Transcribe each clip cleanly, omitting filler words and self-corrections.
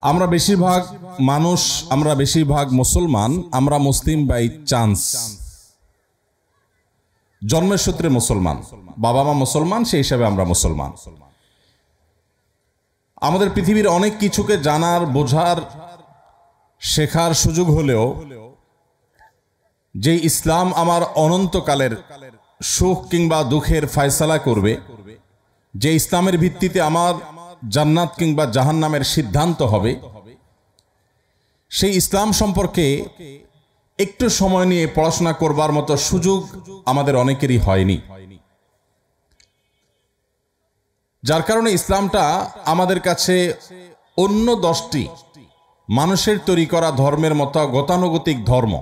আমরা বেশিরভাগ মানুষ, আমরা বেশিরভাগ মুসলমান, আমরা মুসলিম বাই চান্স, জন্মের সূত্রে মুসলমান, বাবা মা মুসলমান, সেই হিসাবে আমরা মুসলমান। আমাদের পৃথিবীর অনেক কিছুকে জানার, বোঝার, শেখার সুযোগ হলেও যে ইসলাম আমার অনন্তকালের সুখ কিংবা দুঃখের ফয়সালা করবে, যে ইসলামের ভিত্তিতে আমার জান্নাত কিংবা জাহান্নামের সিদ্ধান্ত হবে, সেই ইসলাম সম্পর্কে একটু সময় নিয়ে পড়াশোনা করবার মতো সুযোগ আমাদের অনেকেরই হয়নি। যার কারণে ইসলামটা আমাদের কাছে অন্য 10টি মানুষের তৈরি করা ধর্মের মতো গতানুগতিক ধর্ম।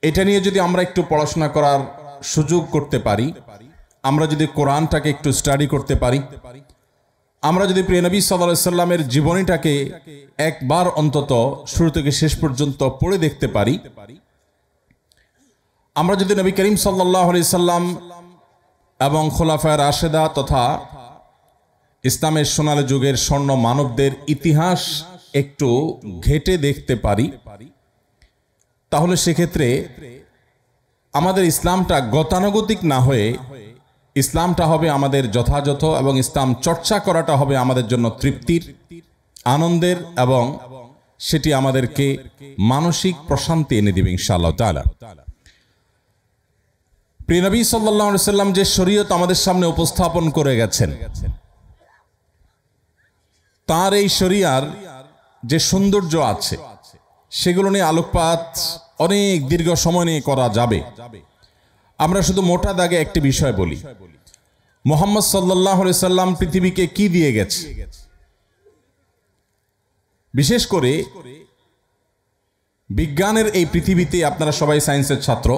এটা নিয়ে যদি আমরা একটু পড়াশোনা করার সুযোগ করতে পারি, আমরা যদি কোরআনটাকে একটু স্টাডি করতে পারি, আমরা যদি প্রিয় নবী সাল্লাল্লাহু আলাইহি সাল্লামের জীবনীটাকে একবার অন্তত শুরু থেকে শেষ পর্যন্ত পড়ে দেখতে পারি, আমরা যদি নবী করিম সাল্লাল্লাহু আলাইহি সাল্লাম এবং খোলাফায়ে রাশেদা তথা ইসলামের সোনালী যুগের স্বর্ণ মানবদের ইতিহাস একটু ঘেটে দেখতে পারি, তাহলে সেক্ষেত্রে আমাদের ইসলামটা গতানুগতিক না হয়ে ইসলামটা হবে আমাদের যথাযথ, এবং ইসলাম চর্চা করাটা হবে আমাদের জন্য তৃপ্তির, আনন্দের, এবং সেটি আমাদেরকে মানসিক প্রশান্তি এনে দেবে ইনশাআল্লাহ তাআলা। প্রিয় নবী সাল্লাল্লাহু আলাইহি সাল্লাম যে শরীয়ত আমাদের সামনে উপস্থাপন করে গেছেন, তার এই শরিয়ার যে সৌন্দর্য আছে সেগুলো নিয়ে আলোকপাত অনেক দীর্ঘ সময় নিয়ে করা যাবে। আমরা শুধু মোটা দাগে একটি বিষয় বলি, মুহাম্মদ সাল্লাল্লাহু আলাইহি সাল্লাম পৃথিবীকে কি দিয়ে গেছে। বিশেষ করে বিজ্ঞানের এই পৃথিবীতে, আপনারা সবাই সায়েন্সের ছাত্র,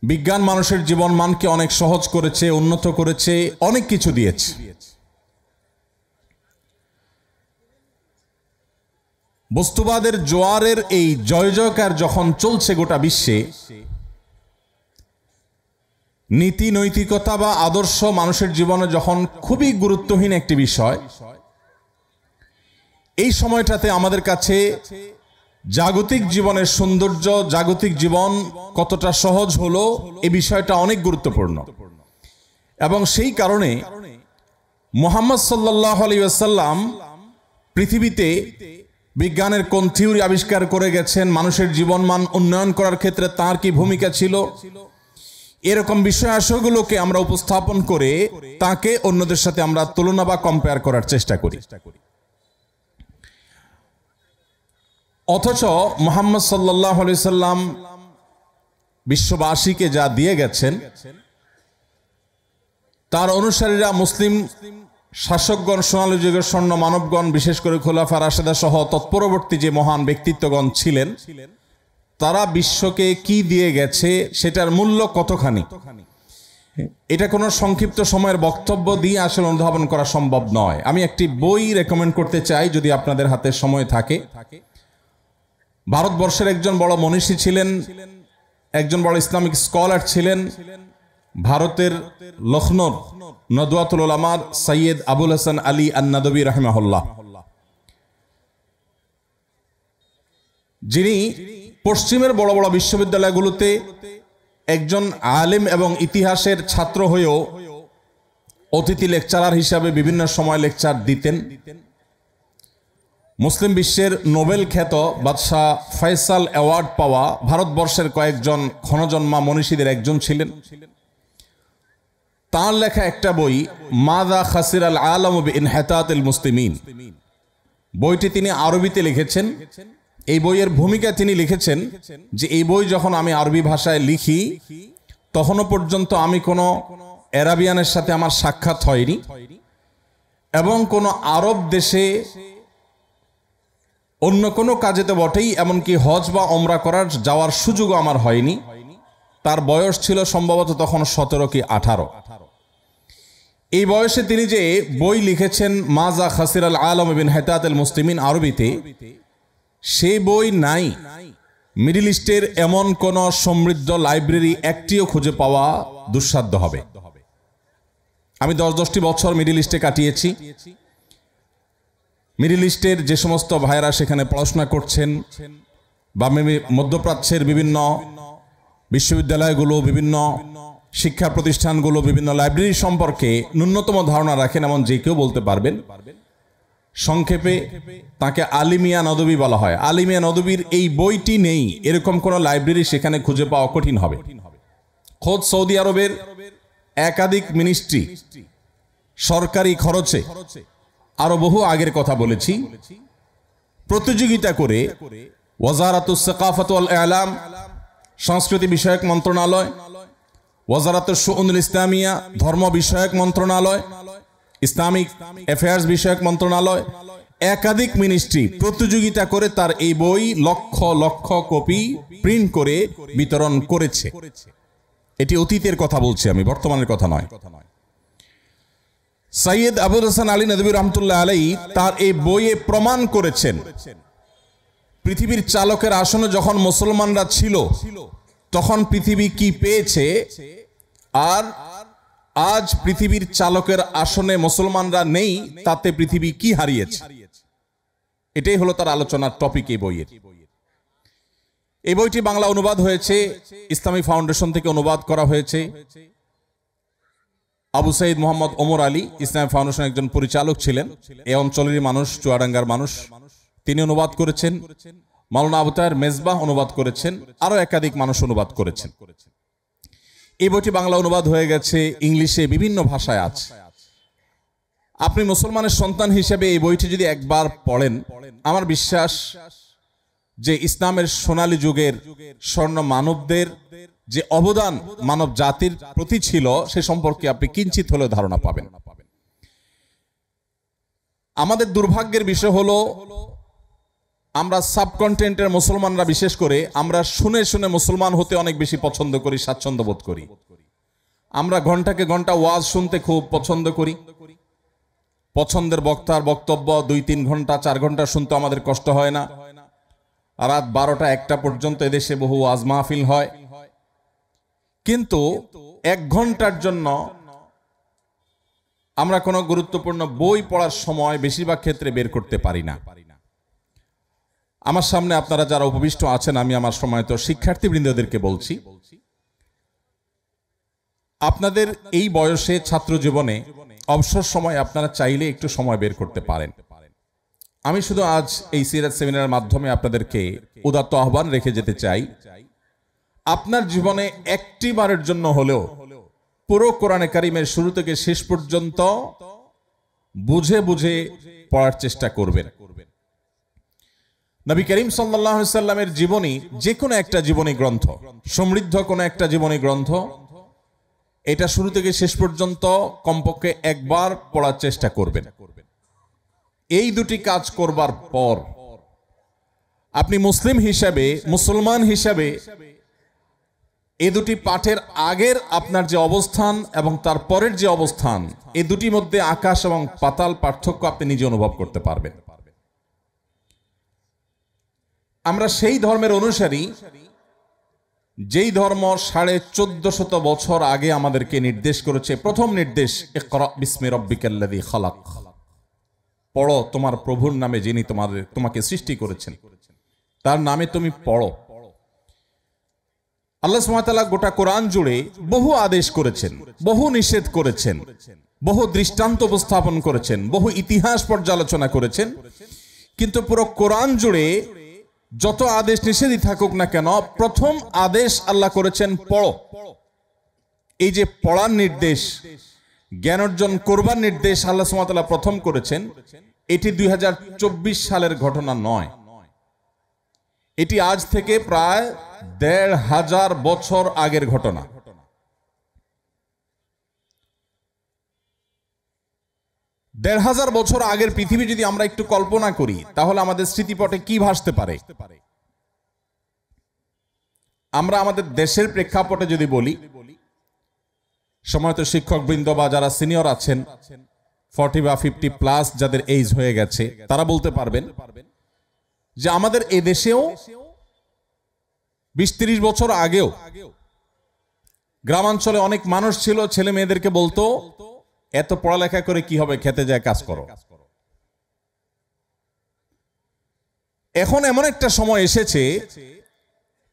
বিজ্ঞান মানুষের জীবন মানকে অনেক সহজ করেছে, উন্নত করেছে, অনেক কিছু দিয়েছে। বস্তুবাদের জোয়ারের এই জয় জয়কার যখন চলছে গোটা বিশ্বে, নীতি নৈতিকতা বা আদর্শ মানুষের জীবনে যখন খুবই গুরুত্বহীন একটি বিষয়, এই সময়টাতে আমাদের কাছে জাগতিক জীবনের সৌন্দর্য, জাগতিক জীবন কতটা সহজ হলো, এই বিষয়টা অনেক গুরুত্বপূর্ণ। এবং সেই কারণে মুহাম্মদ সাল্লাল্লাহু আলাইহি ওয়াসাল্লাম পৃথিবীতে বিজ্ঞানের কোন থিওরি আবিষ্কার করে গেছেন, মানুষের জীবনমান উন্নয়ন করার ক্ষেত্রে তার কি ভূমিকা ছিল, এরকম বিষয় আশয়গুলোকে আমরা উপস্থাপন করে তাকে অন্যদের সাথে আমরা তুলনা বা কম্পেয়ার করার চেষ্টা করি। অথচ মুহাম্মদ সাল্লাল্লাহু আলাইহি সাল্লাম বিশ্ববাসীকে যা দিয়ে গেছেন, তার অনুসারীরা, মুসলিম শাসকগণ, সোনালী যুগের স্বর্ণ মানবগণ, বিশেষ করে খোলাফায়ে রাশেদা সহ তৎপরবর্তী যে মহান ব্যক্তিত্বগণ ছিলেন, তারা বিশ্বকে কি দিয়ে গেছে সেটার মূল্য কতখানি, এটা কোনো সংক্ষিপ্ত সময়ের বক্তব্য দিয়ে আসলে অনুধাবন করা সম্ভব নয়। আমি একটি বই রেকমেন্ড করতে চাই, যদি আপনাদের হাতে সময় থাকে। ভারতবর্ষের একজন বড় মনীষী ছিলেন, একজন বড় ইসলামিক স্কলার ছিলেন, ভারতের লখনৌর নদওয়াতুল উলামার সৈয়দ আবুল হাসান আলী আন-নাদবী রাহিমাহুল্লাহ, যিনি পশ্চিমের বড় বড় বিশ্ববিদ্যালয়গুলোতে একজন আলেম এবং ইতিহাসের ছাত্র হয়েও অতিথি লেকচারার হিসাবে বিভিন্ন সময় লেকচার দিতেন। মুসলিম বিশ্বের নোবেল খ্যাত বাদশাহ ফয়সাল অ্যাওয়ার্ড পাওয়া ভারতবর্ষের কয়েকজন ক্ষণজন্মা মনীষীদের একজন ছিলেন। তার লেখা একটা বই, মাযা খাসিরাল আলামু বিইনহিতাতিল মুসলিমিন, বইটি তিনি আরবিতে লিখেছেন। এই বইয়ের ভূমিকা তিনি লিখেছেন যে এই বই যখন আমি আরবি ভাষায় লিখি, তখনও পর্যন্ত আমি কোনো আরাবিয়ানের সাথে আমার সাক্ষাৎ হয়নি, এবং কোনো আরব দেশে অন্য কোনো কাজে তো বটেই, এমনকি হজ বা ওমরা করার যাওয়ার সুযোগও আমার হয়নি। তার বয়স ছিল সম্ভবত তখন 17 কি 18। এই বয়সে তিনি যে বই লিখেছেন মাযা খাসিরাল আলামু বিইনহিতাতিল মুসলিমিন আরবিতে, সেই বই নাই। মিডল ইস্টের এমন কোন সমৃদ্ধ লাইব্রেরি একটিও খুঁজে পাওয়া দুঃসাধ্য হবে। আমি 10-10টি বছর মিডল ইস্টে কাটিয়েছি। মিডল ইস্টের যে সমস্ত ভাইরা সেখানে পড়াশোনা করছেন বা মধ্যপ্রাচ্যের বিভিন্ন বিশ্ববিদ্যালয়গুলো, বিভিন্ন শিক্ষা প্রতিষ্ঠানগুলো, বিভিন্ন লাইব্রেরি সম্পর্কে ন্যূনতম ধারণা রাখেন এমন যে কেউ বলতে পারবেন, সংক্ষেপে তাকে আলিমিয়া নদবী বলা হয়। আলিমিয়া নদবীর এই বইটি নেই এরকম কোন লাইব্রেরি সেখানে খুঁজে পাওয়া কঠিন হবে। খোদ সৌদি আরবের একাধিক মিনিস্ট্রি সরকারি খরচে, আরো বহু আগের কথা বলেছি, প্রতিযোগিতা করে ওয়াজারাতুস সাকাফাত ওয়াল ইলাম সংস্কৃতি বিষয়ক মন্ত্রণালয়, ওয়াজারাতুশ শুউনুল ইসলামিয়া ধর্ম বিষয়ক মন্ত্রণালয়, ইসলামিক অ্যাফেয়ার্স বিষয়ক মন্ত্রণালয়, একাধিক মিনিস্ট্রি প্রতিযোগিতা করে তার এই বই লক্ষ লক্ষ কপি প্রিন্ট করে বিতরণ করেছে। এটি অতীতের কথা বলছি আমি, বর্তমানের কথা নয়। সৈয়দ আবুল হাসান আলী নদভী রহমতুল্লাহ আলাইহি তার এই বইয়ে প্রমাণ করেছেন পৃথিবীর চালকের আসনে যখন মুসলমানরা ছিল তখন পৃথিবী কি পেয়েছে, আর আজ পৃথিবীর চালকের আসনে মুসলমানরা নেই তাতে পৃথিবী কি হারিয়েছে। এটাই হলো তার আলোচনার টপিক এই বইয়ের। এই বইটি বাংলা অনুবাদ হয়েছে, ইসলামী ফাউন্ডেশন থেকে অনুবাদ করা হয়েছে। আবু সাইদ মোহাম্মদ ওমর আলী ইসলামী ফাউন্ডেশন একজন পরিচালক ছিলেন, এই অঞ্চলেরই মানুষ, চুয়াডাঙ্গার মানুষ, তিনি অনুবাদ করেছেন। মাওলানা আবু তাহের মেজবাহ অনুবাদ করেছেন, আরো একাধিক মানুষ অনুবাদ করেছেন। এই বইটি বাংলা অনুবাদ হয়ে গেছে, ইংলিশে বিভিন্ন ভাষায় আছে। আপনি মুসলমানের সন্তান হিসেবে এই বইটি যদি একবার পড়েন, আমার বিশ্বাস যে ইসলামের সোনালী যুগের স্বর্ণ মানবদের যে অবদান মানব জাতির প্রতি ছিল সে সম্পর্কে আপনি কিঞ্চিত হলেও ধারণা পাবেন। আমাদের দুর্ভাগ্যের বিষয় হলো আমরা সাবকন্টিনেন্টের মুসলমানরা বিশেষ করে আমরা শুনে শুনে মুসলমান হতে অনেক বেশি পছন্দ করি, স্বাচ্ছন্দ্য বোধ করি। আমরা ঘন্টাকে ঘন্টা ওয়াজ শুনতে খুব পছন্দ করি। পছন্দের বক্তার বক্তব্য 2-3 ঘন্টা 4 ঘন্টা শুনতে আমাদের কষ্ট হয় না। রাত 12টা-1টা পর্যন্ত এদেশে বহু ওয়াজ মাহফিল হয়, কিন্তু 1 ঘন্টার জন্য আমরা কোনো গুরুত্বপূর্ণ বই পড়ার সময় বেশিরভাগ ক্ষেত্রে বের করতে পারি না। আমার সামনে আপনারা যারা উপবিষ্ট আছেন, আমি আমার সময় তো শিক্ষার্থীবৃন্দদেরকে বলছি, আপনাদের এই বয়সে ছাত্র জীবনে অবসর সময় আপনারা চাইলে একটু সময় বের করতে পারেন। আমি শুধু আজ এই সিরাত সেমিনারের মাধ্যমে আপনাদেরকে উদাত্ত আহ্বান রেখে যেতে চাই, আপনার জীবনে একটি বারের জন্য হলেও পুরো কোরআনে কারিমের শুরু থেকে শেষ পর্যন্ত বুঝে বুঝে পড়ার চেষ্টা করবেন। নবী করিম সাল্লাল্লাহু আলাইহি সাল্লামের জীবনী যে কোনো একটা জীবনী গ্রন্থ, সমৃদ্ধ কোনো একটা জীবনী গ্রন্থ, এটা শুরু থেকে শেষ পর্যন্ত কমপক্ষে একবার পড়ার চেষ্টা করবেন। এই দুটি কাজ করবার পর আপনি মুসলিম হিসাবে, মুসলমান হিসাবে এই দুটি পাঠের আগের আপনার যে অবস্থান এবং তার পরের যে অবস্থান, এই দুটির মধ্যে আকাশ এবং পাতাল পার্থক্য আপনি নিজে অনুভব করতে পারবেন। আমরা সেই ধর্মের অনুসারী যেই ধর্ম 1450 বছর আগে আমাদেরকে নির্দেশ করেছে। প্রথম নির্দেশ, ইকরা বিসমি রাব্বিকাল্লাযী খালাক, পড়ো তোমার প্রভুর নামে যিনি তোমাকে সৃষ্টি করেছেন, তার নামে তুমি পড়ো। আল্লাহ সুবহানাহু ওয়া তাআলা গোটা কোরআন জুড়ে বহু আদেশ করেছেন, বহু নিষেধ করেছেন, বহু দৃষ্টান্ত উপস্থাপন করেছেন, বহু ইতিহাস পর্যালোচনা করেছেন, কিন্তু পুরো কোরআন জুড়ে যত আদেশ নিষেধই থাকুক না কেন, প্রথম আদেশ আল্লাহ করেছেন পড়ো। এই যে পড়ার নির্দেশ, জ্ঞান অর্জন করবার নির্দেশ আল্লাহ সুবহানাহু ওয়া তাআলা প্রথম করেছেন, এটি 2024 সালের ঘটনা নয়, এটি আজ থেকে প্রায় 1500 বছর আগের ঘটনা। 1500 বছর আগের পৃথিবী যদি আমরা একটু কল্পনা করি, তাহলে আমাদের স্মৃতিপটে কি ভাসতে পারে? আমরা আমাদের দেশের প্রেক্ষাপটে যদি বলি, সময়ত শিক্ষকবৃন্দ বা যারা সিনিয়র আছেন, 40 বা 50 প্লাস যাদের এজ হয়ে গেছে, তারা বলতে পারবেন যে আমাদের এই দেশেও 20-30 বছর আগেও গ্রামাঞ্চলে অনেক মানুষ ছিল, ছেলে মেয়েদেরকে বলতো এত পড়ালেখা করে কি হবে, খেতে যায় কাজ করো। এখন এমন একটা সময় এসেছে,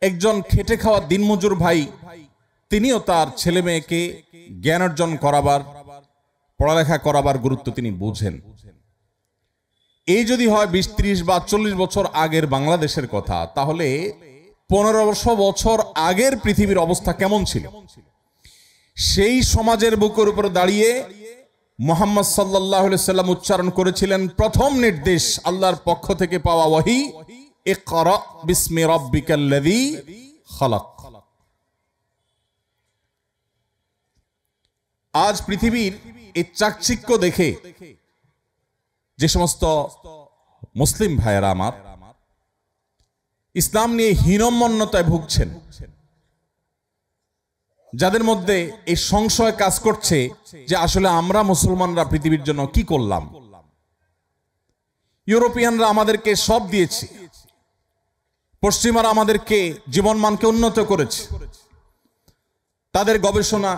একজন খেটে খাওয়া দিনমজুর ভাই তিনিও তার ছেলে মেয়েকে জ্ঞান অর্জন করাবার, পড়ালেখা করাবার গুরুত্ব তিনি বুঝেন। এই যদি হয় 20, 30 বা 40 বছর আগের বাংলাদেশের কথা, তাহলে 1500 বছর আগের পৃথিবীর অবস্থা কেমন ছিল? সেই সমাজের বুকের উপর দাঁড়িয়ে মুহাম্মদ সাল্লাল্লাহু আলাইহি সাল্লাম উচ্চারণ করেছিলেন প্রথম নির্দেশ আল্লাহর পক্ষ থেকে পাওয়া ওহী, ইকরা বিসমি রাব্বিকাল্লাযী খালাক। আজ পৃথিবীর এই চাকচিক্য দেখে যে সমস্ত মুসলিম ভাইয়েরা আমার ইসলাম নিয়ে হীনম্মন্যতায় ভুগছেন, যাদের মধ্যে এই সংশয় কাজ করছে যে আসলে আমরা মুসলমানরা পৃথিবীর জন্য কি করলাম? ইউরোপিয়ানরা আমাদেরকে সব দিয়েছে, পশ্চিমারা আমাদেরকে জীবনমানকে উন্নত করেছে, তাদের গবেষণা,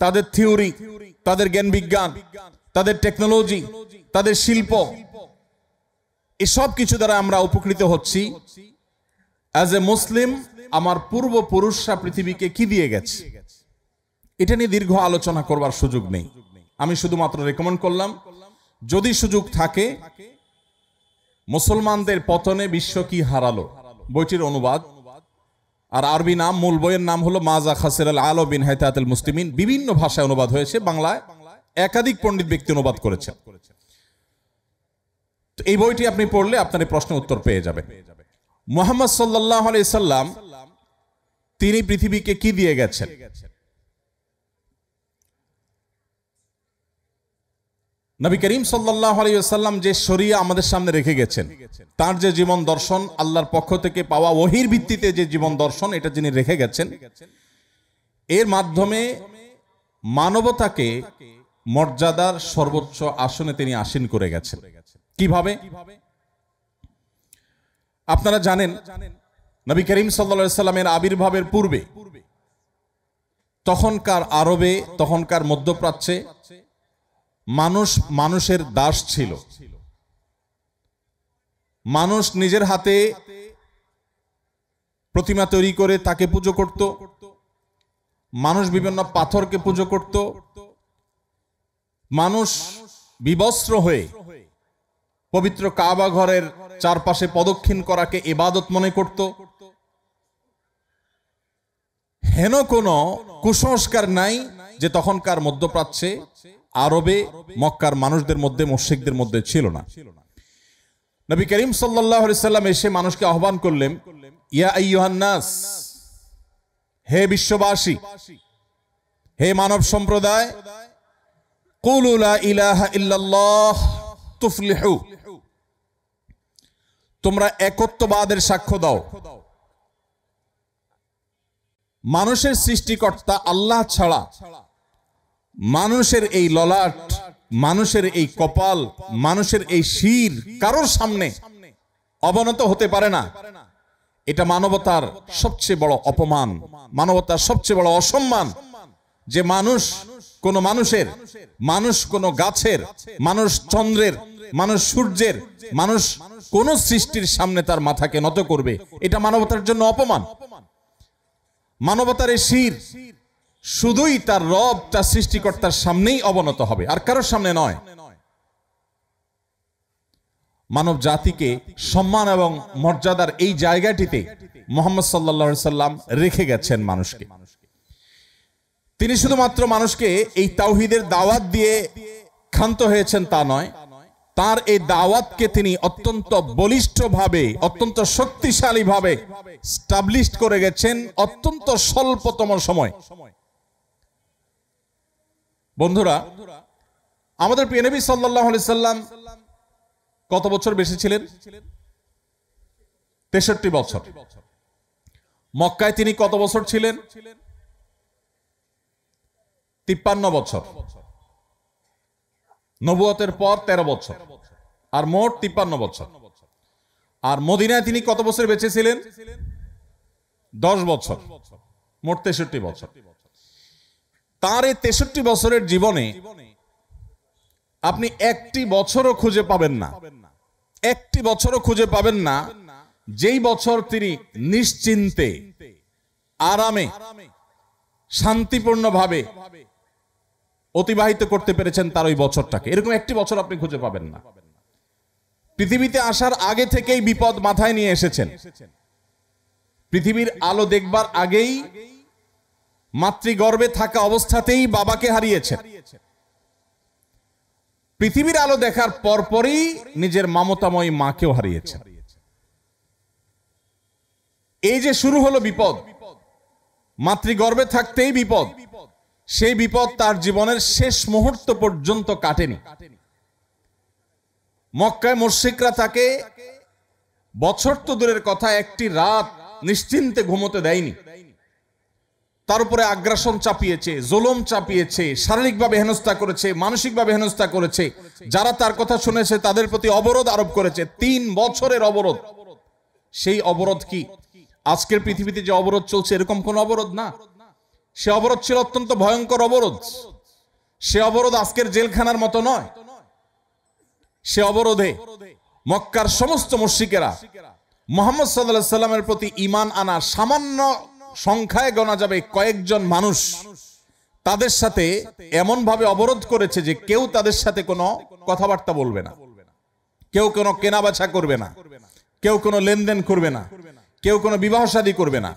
তাদের থিওরি, তাদের জ্ঞান বিজ্ঞান, তাদের টেকনোলজি, তাদের শিল্প, এসব কিছু দ্বারা আমরা উপকৃত হচ্ছি। অ্যাজ এ মুসলিম আমার পূর্বপুরুষরা পৃথিবীকে কি দিয়ে গেছে, এটা নিয়ে দীর্ঘ আলোচনা করবার সুযোগ নেই। আমি শুধুমাত্র রেকমেন্ড করলাম, যদি সুযোগ থাকে, মুসলমানদের পতনে বিশ্ব কি হারালো বইটির অনুবাদ, আর আরবি নাম, মূল বইয়ের নাম হলো মাজা খাসিরাল আলো বিন হায়াতাতুল মুসলিমিন। বিভিন্ন ভাষায় অনুবাদ হয়েছে, বাংলায় একাধিক পণ্ডিত ব্যক্তি অনুবাদ করেছেন। তো এই বইটি আপনি পড়লে আপনার এই প্রশ্নের উত্তর পেয়ে যাবেন। মুহাম্মদ সাল্লাল্লাহু আলাইহি সাল্লাম তিনি পৃথিবীকে কি দিয়ে গেছেন? নবী করিম সাল্লাল্লাহু আলাইহি ওয়াসাল্লাম যে শরিয়া আমাদের সামনে রেখে গেছেন, তার যে জীবন দর্শন, আল্লাহর পক্ষ থেকে পাওয়া ওহীর ভিত্তিতে যে জীবন দর্শন, এটা যিনি রেখে গেছেন, এর মাধ্যমে মানবতাকে মর্যাদার সর্বোচ্চ আসনে তিনি আসীন করে গেছেন। কিভাবে? আপনারা জানেন, নবী করিম সাল্লাল্লাহু আলাইহি সাল্লামের আবির্ভাবের পূর্বে তখনকার আরবে, তখনকার মধ্যপ্রাচ্যে মানুষ মানুষের দাস ছিল। মানুষ নিজের হাতে প্রতিমা তৈরি করে তাকে পুজো করত, মানুষ বিভিন্ন পাথরকে পুজো করত, মানুষ বিবস্ত্র হয়ে পবিত্র কাবা ঘরের চারপাশে প্রদক্ষিণ করাকে ইবাদত মনে করত। হেন কোনো কুসংস্কার নাই যে তখনকার মধ্যপ্রাচ্যে, আরবে, মক্কার মানুষদের মধ্যে, মুশরিকদের মধ্যে ছিল না। নবী করিম সাল্লাল্লাহু আলাইহি সাল্লাম এসে মানুষকে আহ্বান করলেন, ইয়া আইয়ুহান নাস, হে বিশ্ববাসী, হে মানব সম্প্রদায়, কুলু লা ইলাহা ইল্লাল্লাহ তুফলিহু, তোমরা একত্ববাদের সাক্ষ্য দাও। মানুষের সৃষ্টিকর্তা আল্লাহ ছাড়া মানুষের এই ললাট, মানুষের এই কপাল, মানুষের এই শির কারোর সামনে অবনত হতে পারে না। এটা মানবতার সবচেয়ে বড় অপমান, মানবতার সবচেয়ে বড় অসম্মান, যে মানুষ কোন মানুষের, মানুষ কোন গাছের, মানুষ চন্দ্রের, মানুষ সূর্যের, মানুষ কোন সৃষ্টির সামনে তার মাথাকে নত করবে, এটা মানবতার জন্য অপমান। মানবতার এই শির শুধুই তার রব, তার সৃষ্টিকর্তার সামনেই অবনত হবে, আর কারোর সামনে নয়। মানব জাতিকে সম্মান এবং মর্যাদার এই জায়গাটিতে মুহাম্মদ সাল্লাল্লাহু আলাইহি সাল্লাম রেখে গেছেন মানুষকে। তিনি শুধুমাত্র মানুষকে এই তাওহীদের দাওয়াত দিয়ে ক্ষান্ত হয়েছেন তা নয়, তার এই দাওয়াতকে তিনি অত্যন্ত বলিষ্ঠভাবে, অত্যন্ত শক্তিশালীভাবে স্টাবলিশড করে গেছেন অত্যন্ত স্বল্পতম সময়। বন্ধুরা, আমাদের প্রিয় নবী সাল্লাল্লাহু আলাইহি সাল্লাম কত বছর বেঁচে ছিলেন? 63 বছর। মক্কায় তিনি কত বছর ছিলেন? 53 বছর। নবুয়তের পর 13 বছর, আর মোট 53 বছর। আর মদিনায় তিনি কত বছর বেঁচে ছিলেন? 10 বছর, মোট 63 বছর। তার এই 63 বছরের জীবনে আপনি একটি বছরও খুঁজে পাবেন না, একটি বছরও খুঁজে পাবেন না যেই বছর তিনি নিশ্চিন্তে আরামে শান্তিপূর্ণভাবে অতিবাহিত করতে পেরেছেন তার ওই বছরটাকে, এরকম একটি বছর আপনি খুঁজে পাবেন না। পৃথিবীতে আসার আগে থেকেই বিপদ মাথায় নিয়ে এসেছেন। পৃথিবীর আলো দেখবার আগেই মাতৃগর্ভে থাকা অবস্থাতেই বাবাকে হারিয়েছেন। পৃথিবীর আলো দেখার পরপরই নিজের মমতাময়ী মাকেও হারিয়েছেন। এই যে শুরু হলো বিপদ, মাতৃগর্ভে থাকতেই বিপদ, সেই বিপদ তার জীবনের শেষ মুহূর্ত পর্যন্ত কাটেনি। মক্কায় মুশরিকরা তাকে বছর তো দূরের কথা, একটি রাত নিশ্চিন্তে ঘুমোতে দেয়নি। তার উপরে আগ্রাসন চাপিয়েছে, জুলুম চাপিয়েছে, শারীরিকভাবে হেনস্থা করেছে, মানসিকভাবে হেনস্থা করেছে। যারা তার কথা শুনেছে তাদের প্রতি অবরোধ আরোপ করেছে, 3 বছরের অবরোধ। সেই অবরোধ কি আজকের পৃথিবীতে যে অবরোধ চলছে এরকম কোন অবরোধ না। সে অবরোধ ছিল অত্যন্ত ভয়ঙ্কর অবরোধ। সে অবরোধ আজকের জেলখানার মতো নয়। সে অবরোধে মক্কার সমস্ত মুশরিকেরা মুহাম্মদ সাল্লাল্লাহু আলাইহি সাল্লামের প্রতি ঈমান আনা সামান্য সংখ্যায় গোনা যাবে কয়েকজন মানুষ, তাদের সাথে এমন ভাবে অবরোধ করেছে যে কেউ তাদের সাথে কোনো কথাবার্তা বলবে না, কেউ কোনো কেনাবেচা করবে না, কেউ কোনো লেনদেন করবে না, কেউ কোনো বিবাহ শাদী করবে না।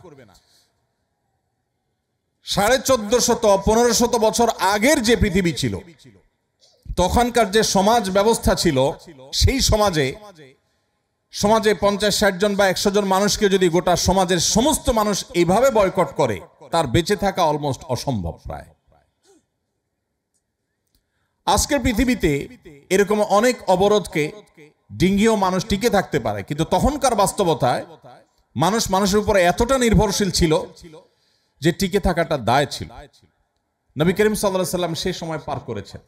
1450-1500 বছর আগের যে পৃথিবী ছিল, তখনকার যে সমাজ ব্যবস্থা ছিল, সেই সমাজে 50-60 জন বা 100 জন মানুষকে যদি গোটা সমাজের সমস্ত মানুষ এইভাবে বয়কট করে, তার বেঁচে থাকা অলমোস্ট অসম্ভব প্রায়। আজকের পৃথিবীতে এরকম অনেক অবরোধকে ডিঙ্গিয়েও মানুষ টিকে থাকতে পারে, কিন্তু তখনকার বাস্তবতায় মানুষ মানুষের উপরে এতটা নির্ভরশীল ছিল যে টিকে থাকাটা দায় ছিল। নবী করিম সাল্লাল্লাহু আলাইহি সাল্লাম সেই সময় পার করেছেন।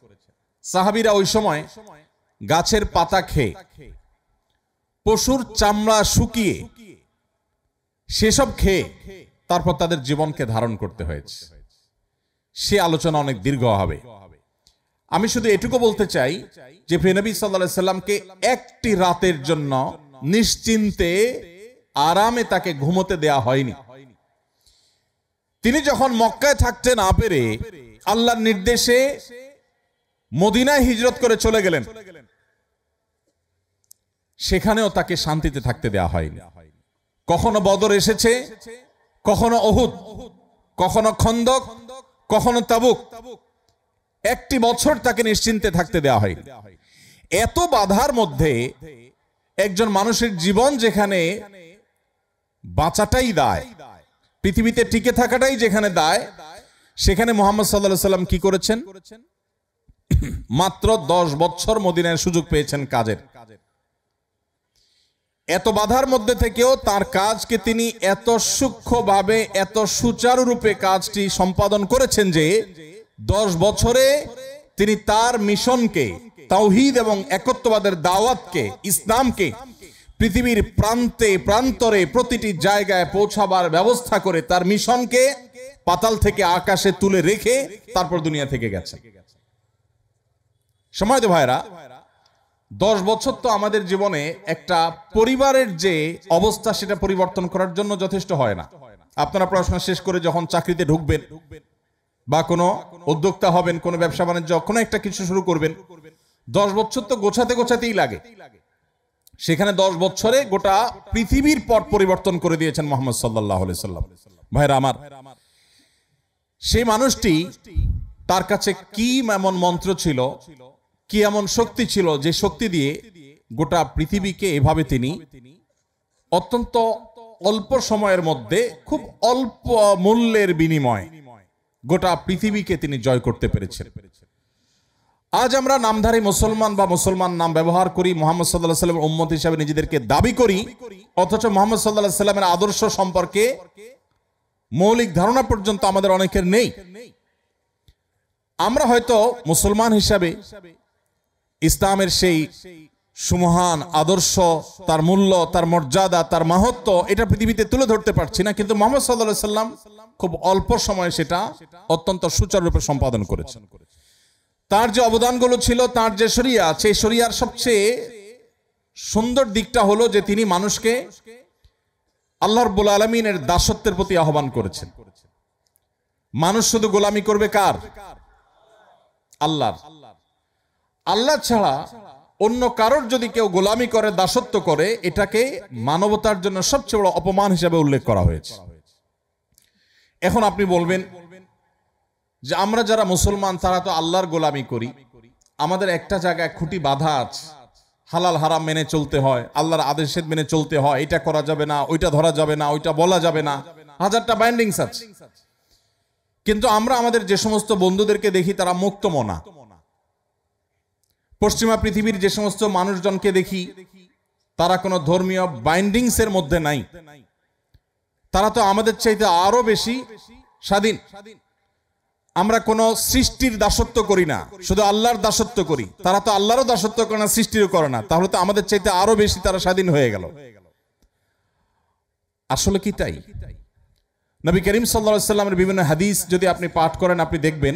সাহাবীরা ওই সময় গাছের পাতা খেয়ে, পশুর চামড়া শুকিয়ে, সেসব খেয়ে তারপর তাদের জীবনকে ধারণ করতে হয়েছে। সে আলোচনা অনেক দীর্ঘ হবে। আমি শুধু এটুকু বলতে চাই যে প্রিয় নবী সাল্লাল্লাহু আলাইহি সাল্লামকে একটি রাতের জন্য নিশ্চিন্তে আরামে তাকে ঘুমোতে দেয়া হয়নি। তিনি যখন মক্কায় থাকতে না পেরে আল্লাহর নির্দেশে মদিনায় হিজরত করে চলে গেলেন, সেখানেও তাকে শান্তিতে থাকতে দেয়া হয়নি। কখনো বদর এসেছে, কখনো উহুদ, কখনো খন্দক, কখনো তাবুক। একটি বছর তাকে নিশ্চিন্তে থাকতে দেয়া হয়নি। এত বাধার মধ্যে একজন মানুষের জীবন যেখানে বাঁচাটাই দায়, পৃথিবীতে টিকে থাকাটাই যেখানে দায়, সেখানে মুহাম্মদ সাল্লাল্লাহু আলাইহি সাল্লাম কি করেছেন? মাত্র 10 বছর মদিনার সুযোগ পেয়েছেন কাজের। এত বাধার মধ্যে থেকেও তার কাজকে তিনি এত সূক্ষ্মভাবে, এত সুচারুরূপে কাজটি সম্পাদন করেছেন যে 10 বছরে তিনি তার মিশনকে, তাওহীদ এবং একত্ববাদের দাওয়াতকে, ইসলামকে পৃথিবীর প্রান্তে প্রান্তরে প্রতিটি জায়গায় পৌঁছাবার ব্যবস্থা করে তার মিশনকে পাতাল থেকে আকাশে তুলে রেখে তারপর দুনিয়া থেকে গেছে। সময় তো ভাইরা, 10 বছর তো আমাদের জীবনে একটা পরিবারের যে অবস্থা সেটা পরিবর্তন করার জন্য যথেষ্ট হয় না। আপনারা পড়াশোনা শেষ করে যখন চাকরিতে ঢুকবেন বা কোনো উদ্যোক্তা হবেন, কোনো ব্যবসা বাণিজ্য, কোনো একটা কিছু শুরু করবেন, 10 বছর তো গোছাতে গোছাতেই লাগে। সেখানে 10 বছরে গোটা পৃথিবীর পট পরিবর্তন করে দিয়েছেন মুহাম্মদ সাল্লাল্লাহু আলাইহি সাল্লাম। ভাইরা আমার, সেই মানুষটি, তার কাছে কি এমন মন্ত্র ছিল, কি এমন শক্তি ছিল যে শক্তি দিয়ে গোটা পৃথিবীকে এভাবে তিনি অত্যন্ত অল্প সময়ের মধ্যে, খুব অল্প মূল্যের বিনিময়ে গোটা পৃথিবীকে তিনি জয় করতে পেরেছেন। আজ আমরা নামধারী মুসলমান বা মুসলমান নাম ব্যবহার করি, মুহাম্মদ সাল্লাল্লাহু আলাইহি সাল্লামের উম্মত হিসেবে নিজেদেরকে দাবি করি, অথচ মুহাম্মদ সাল্লাল্লাহু আলাইহি সাল্লামের আদর্শ সম্পর্কে মৌলিক ধারণা পর্যন্ত আমাদের অনেকের নেই। আমরা হয়তো মুসলমান হিসাবে ইসলামের সেই সুমহান আদর্শ, তার মূল্য, তার মর্যাদা, তার মাহাত্ম্য এটা পৃথিবীতে তুলে ধরতে পারছি না, কিন্তু মুহাম্মদ সাল্লাল্লাহু আলাইহি সাল্লাম খুব অল্প সময়ে সেটা অত্যন্ত সুচারুরূপে সম্পাদন করেছেন। তার যে অবদানগুলো ছিল, তার যে শরিয়া, সেই শরিয়ার সবচেয়ে সুন্দর দিকটা হলো যে তিনি মানুষকে আল্লাহ রাব্বুল আলামিনের দাসত্বের প্রতি আহ্বান করেছেন। মানুষ শুধু গোলামি করবে কার? আল্লাহর। আল্লাহ ছাড়া অন্য কারোর যদি কেউ গোলামি করে, দাসত্ব করে, এটাকে মানবতার জন্য সবচেয়ে বড় অপমান হিসেবে উল্লেখ করা হয়েছে। এখন আপনি বলবেন যে আমরা যারা মুসলমান তারা তো আল্লাহর গোলামি করি, আমাদের একটা জায়গায় খুঁটি বাঁধা আছে, হালাল হারাম মেনে চলতে হয়, আল্লাহর আদেশ মেনে চলতে হয়, এটা করা যাবে না, ওইটা ধরা যাবে না, ওইটা বলা যাবে না, হাজারটা বাইন্ডিংস আছে। কিন্তু আমরা আমাদের যে সমস্ত বন্ধুদেরকে দেখি তারা মুক্তমনা, পশ্চিমা পৃথিবীর যে সমস্ত মানুষজনকে দেখি তারা কোনো ধর্মীয় বাইন্ডিংস এর মধ্যে নাই, তারা তো আমাদের চাইতে আরো বেশি স্বাধীন। আমরা কোনো সৃষ্টির দাসত্ব করি না, শুধু আল্লাহর দাসত্ব করি। তারা তো আল্লাহরও দাসত্ব করে না, সৃষ্টিরও করে না, তাহলে তো আমাদের চাইতে আরো বেশি তারা স্বাধীন হয়ে গেল। আসলে কি তাই? নবী করিম সাল্লাল্লাহু আলাইহি ওয়াসাল্লামের বিভিন্ন হাদিস যদি আপনি পাঠ করেন, আপনি দেখবেন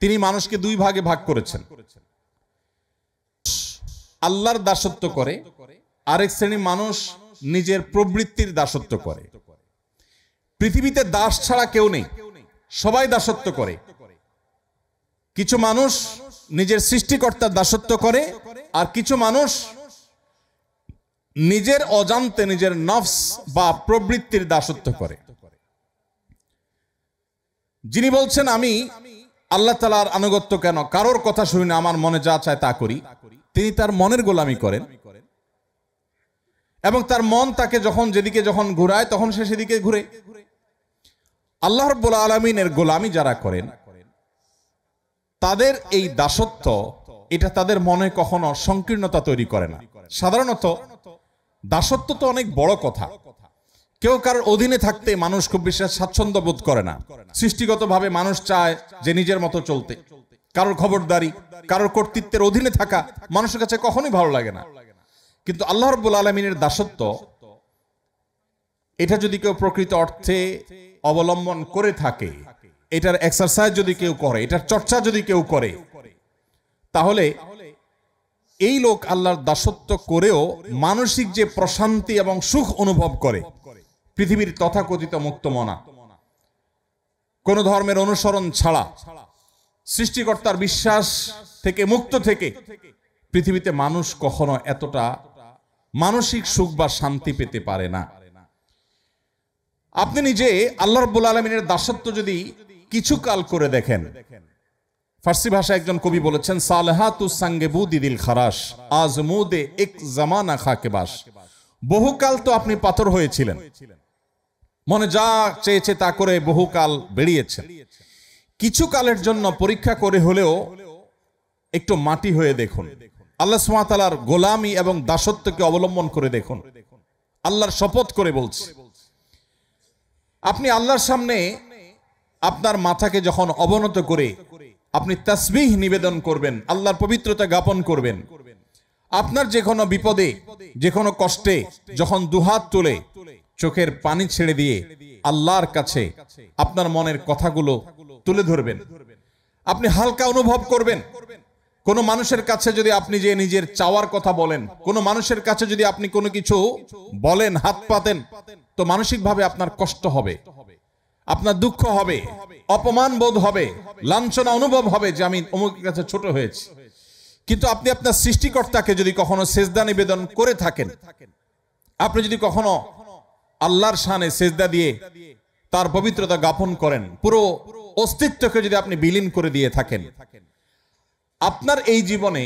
তিনি মানুষকে দুই ভাগে ভাগ করেছেন। আল্লাহর দাসত্ব করে, আরেক শ্রেণী মানুষ নিজের প্রবৃত্তির দাসত্ব করে। পৃথিবীতে দাস ছাড়া কেউ নেই, সবাই দাসত্ব করে। কিছু মানুষ নিজের সৃষ্টিকর্তার দাসত্ব করে, আর কিছু মানুষ নিজের অজান্তে নিজের নফস বা প্রবৃত্তির দাসত্ব করে। যিনি বলছেন আমি আল্লাহ তাআলার আনুগত্য কেন, কারোর কথা শুনি না, আমার মনে যা চায় তা করি, তিনি তার মনের গোলামি করেন এবং তার মন তাকে যখন যেদিকে যখন ঘুরায় তখন সে সেদিকে ঘুরে। আল্লাহ রাব্বুল আলামিনের গোলামি যারা করেন তাদের এই দাসত্ব, এটা তাদের মনে কখনো সংকীর্ণতা তৈরি করে না। সাধারণত দাসত্ব তো অনেক বড় কথা, কেউ কারোর অধীনে থাকতে মানুষ খুব বেশি স্বাচ্ছন্দ্য বোধ করে না। সৃষ্টিগতভাবে মানুষ চায় যে নিজের মতো চলতে, কারোর খবরদারি, কারোর কর্তৃত্বের অধীনে থাকা মানুষের কাছে কখনোই ভালো লাগে না। কিন্তু আল্লাহ রাব্বুল আলামিনের দাসত্ব, এটা যদি কেউ প্রকৃত অর্থে অবলম্বন করে থাকে, এটার এক্সারসাইজ যদি কেউ করে, এটার চর্চা যদি কেউ করে, তাহলে এই লোক আল্লাহর দাসত্ব করেও মানসিক যে প্রশান্তি এবং সুখ অনুভব করে, পৃথিবীর তথাকথিত মুক্তমনা, কোন ধর্মের অনুসরণ ছাড়া, সৃষ্টিকর্তার বিশ্বাস থেকে মুক্ত থেকে পৃথিবীতে মানুষ কখনো এতটা মানসিক সুখ বা শান্তি পেতে পারে না। আপনি নিজে আল্লাহ রাব্বুল আলামিনের দাসত্ব যদি কিছু কাল করে দেখেন, ফার্সি ভাষায় একজন কবি বলেছেন, সালেহাতু সঙ্গে বুদিল খারাস আজমুদে এক জামানা খাকে বাস। বহুকাল তো আপনি পাথর হয়েছিলেন, মনে যা চেয়েছে তা করে বহুকাল বেরিয়েছেন, কিছু কালের জন্য পরীক্ষা করে হলেও একটু মাটি হয়ে দেখুন, আল্লাহ সুবহানাহু ওয়া তাআলার গোলামি এবং দাসত্বকে অবলম্বন করে দেখুন। আল্লাহর শপথ করে বলছি, আপনি আল্লাহর সামনে আপনার মাথাকে যখন অবনত করে আপনি তাসবিহ নিবেদন করবেন, আল্লাহর পবিত্রতা জ্ঞাপন করবেন, আপনার যে কোনো বিপদে, যে কোনো কষ্টে যখন দুহাত তুলে চোখের পানি ছেড়ে দিয়ে আল্লাহর কাছে আপনার মনের কথাগুলো তুলে ধরবেন, আপনি হালকা অনুভব করবেন। কোন মানুষের কাছে যদি আপনি যে নিজের চাওয়ার কথা বলেন, কোন মানুষের কাছে যদি আপনি কোনো কিছু বলেন, হাত পাতেন, তো মানসিকভাবে আপনার কষ্ট হবে, আপনার দুঃখ হবে, অপমান বোধ হবে, লাঞ্ছনা অনুভব হবে যে আমি অমুকের কাছে ছোট হয়েছি। কিন্তু আপনি আপনার সৃষ্টিকর্তাকে যদি কখনো সেজদা নিবেদন করে থাকেন, আপনি যদি কখনো আল্লাহর শানে সেজদা দিয়ে তার পবিত্রতা জ্ঞাপন করেন, পুরো অস্তিত্বকে যদি আপনি বিলীন করে দিয়ে থাকেন, আপনার এই জীবনে